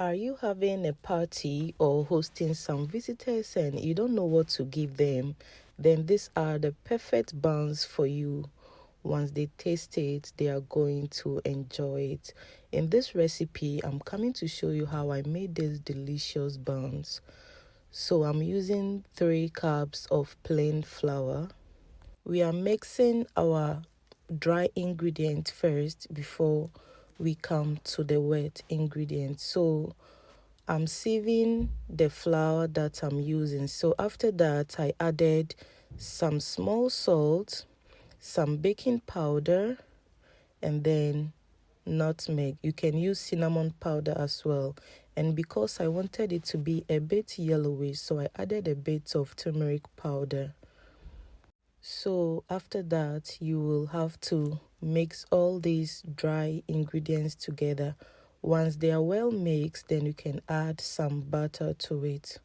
Are you having a party or hosting some visitors and you don't know what to give them? Then these are the perfect buns for you. Once they taste it, they are going to enjoy it. In this recipe, I'm coming to show you how I made these delicious buns. So I'm using 3 cups of plain flour. We are mixing our dry ingredient first before we come to the wet ingredient. So I'm sieving the flour that I'm using. So after that, I added some small salt, some baking powder, and then nutmeg. You can use cinnamon powder as well. And because I wanted it to be a bit yellowish, so I added a bit of turmeric powder. So after that, you will have to mix all these dry ingredients together. Once they are well mixed, then you can add some butter to it.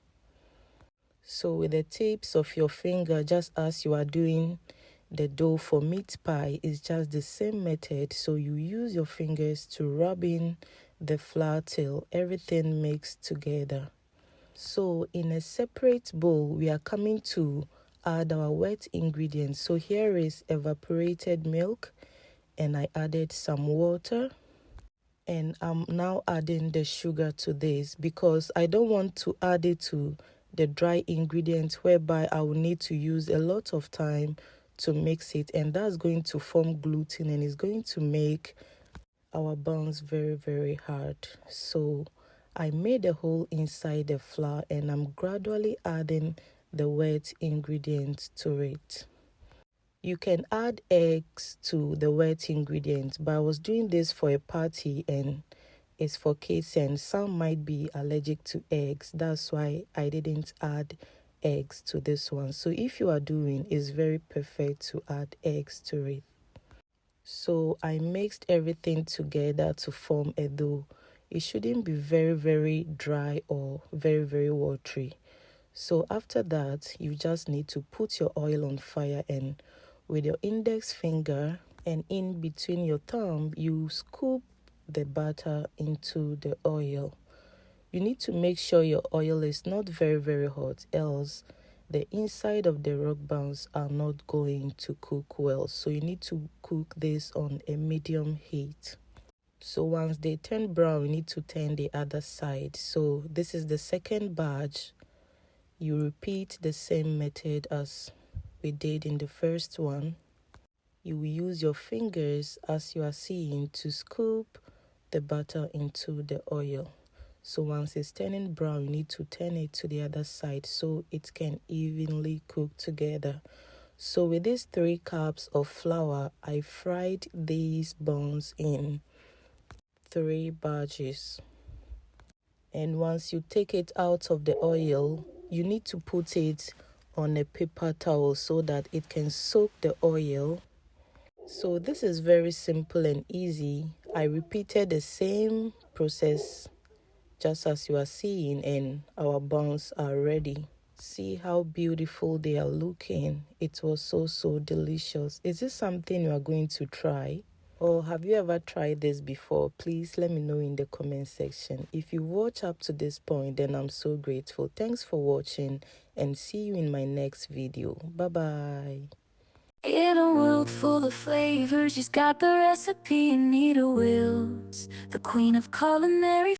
So with the tips of your finger, just as you are doing the dough for meat pie, it's just the same method. So you use your fingers to rub in the flour till everything mixed together. So in a separate bowl, we are coming to add our wet ingredients. So here is evaporated milk, and I added some water. And I'm now adding the sugar to this because I don't want to add it to the dry ingredients, whereby I will need to use a lot of time to mix it, and that's going to form gluten and is going to make our buns very hard. So I made a hole inside the flour and I'm gradually adding the wet ingredients to it. You can add eggs to the wet ingredients, but I was doing this for a party and it's for kids and some might be allergic to eggs. That's why I didn't add eggs to this one. So if you are doing, it's very perfect to add eggs to it. So I mixed everything together to form a dough. It shouldn't be very dry or very watery. So after that, you just need to put your oil on fire, and with your index finger and in between your thumb, you scoop the butter into the oil. You need to make sure your oil is not very hot, else the inside of the rock buns are not going to cook well. So you need to cook this on a medium heat. So once they turn brown, you need to turn the other side. So this is the second batch. You repeat the same method as we did in the first one. You will use your fingers, as you are seeing, to scoop the butter into the oil. So once it's turning brown, you need to turn it to the other side so it can evenly cook together. So with these 3 cups of flour, I fried these buns in 3 batches. And once you take it out of the oil, you need to put it on a paper towel so that it can soak the oil. So this is very simple and easy. I repeated the same process just as you are seeing, and our buns are ready. See how beautiful they are looking. It was so delicious. Is this something you are going to try? Or have you ever tried this before? Please let me know in the comment section. If you watch up to this point, then I'm so grateful. Thanks for watching and see you in my next video. Bye bye. In a world full of flavors, she's got the recipe and need a wills, the queen of culinary